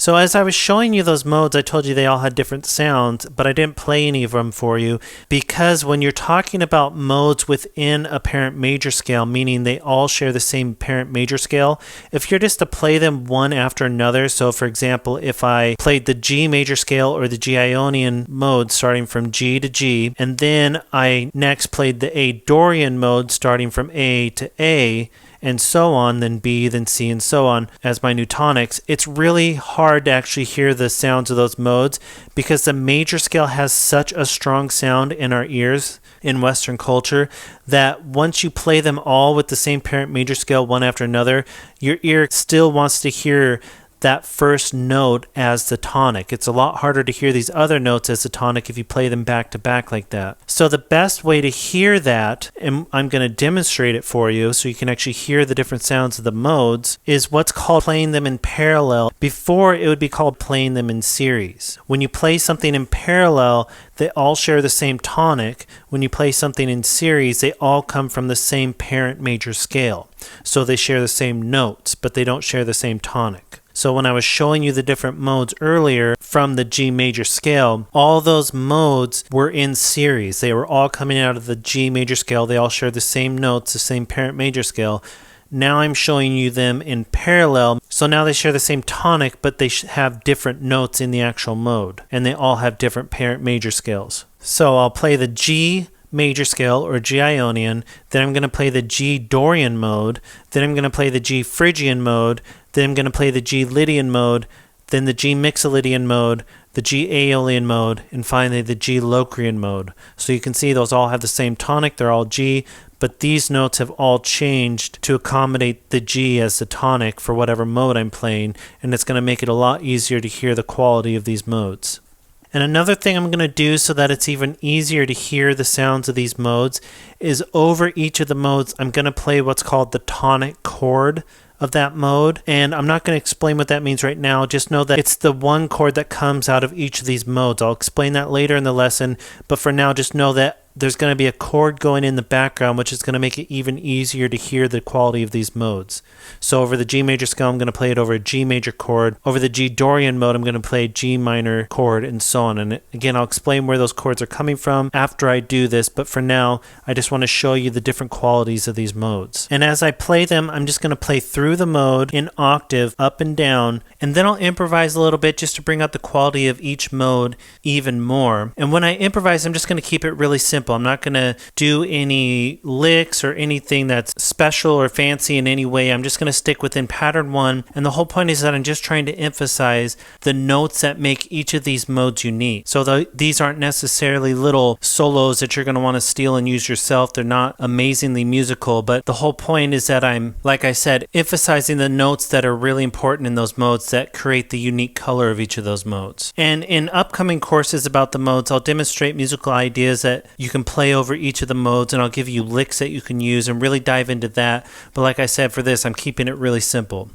So as I was showing you those modes, I told you they all had different sounds, but I didn't play any of them for you because when you're talking about modes within a parent major scale, meaning they all share the same parent major scale, if you're just to play them one after another, so for example, if I played the G major scale or the G Ionian mode starting from G to G, and then I next played the A Dorian mode starting from A to A, and so on, then B, then C, and so on as my new tonics, it's really hard to actually hear the sounds of those modes because the major scale has such a strong sound in our ears in Western culture that once you play them all with the same parent major scale one after another, your ear still wants to hear that first note as the tonic. It's a lot harder to hear these other notes as the tonic if you play them back to back like that. So the best way to hear that, and I'm going to demonstrate it for you so you can actually hear the different sounds of the modes, is what's called playing them in parallel. Before, it would be called playing them in series. When you play something in parallel, they all share the same tonic. When you play something in series, they all come from the same parent major scale. So they share the same notes, but they don't share the same tonic. So when I was showing you the different modes earlier from the G major scale, all those modes were in series. They were all coming out of the G major scale. They all share the same notes, the same parent major scale. Now I'm showing you them in parallel. So now they share the same tonic, but they have different notes in the actual mode. And they all have different parent major scales. So I'll play the G major scale or G Ionian, then I'm going to play the G Dorian mode, then I'm going to play the G Phrygian mode, then I'm going to play the G Lydian mode, then the G Mixolydian mode, the G Aeolian mode, and finally the G Locrian mode. So you can see those all have the same tonic, they're all G, but these notes have all changed to accommodate the G as the tonic for whatever mode I'm playing, and it's going to make it a lot easier to hear the quality of these modes. And another thing I'm going to do so that it's even easier to hear the sounds of these modes is over each of the modes, I'm going to play what's called the tonic chord of that mode. And I'm not going to explain what that means right now. Just know that it's the one chord that comes out of each of these modes. I'll explain that later in the lesson. But for now, just know that there's going to be a chord going in the background, which is going to make it even easier to hear the quality of these modes. So over the G major scale, I'm going to play it over a G major chord. Over the G Dorian mode, I'm going to play a G minor chord, and so on. And again, I'll explain where those chords are coming from after I do this. But for now, I just want to show you the different qualities of these modes. And as I play them, I'm just going to play through the mode in octave, up and down. And then I'll improvise a little bit just to bring out the quality of each mode even more. And when I improvise, I'm just going to keep it really simple. I'm not going to do any licks or anything that's special or fancy in any way. I'm just going to stick within pattern one. And the whole point is that I'm just trying to emphasize the notes that make each of these modes unique. So these aren't necessarily little solos that you're going to want to steal and use yourself. They're not amazingly musical, but the whole point is that I'm, like I said, emphasizing the notes that are really important in those modes that create the unique color of each of those modes. And in upcoming courses about the modes, I'll demonstrate musical ideas that you can play over each of the modes, and I'll give you licks that you can use and really dive into that. But like I said, for this, I'm keeping it really simple.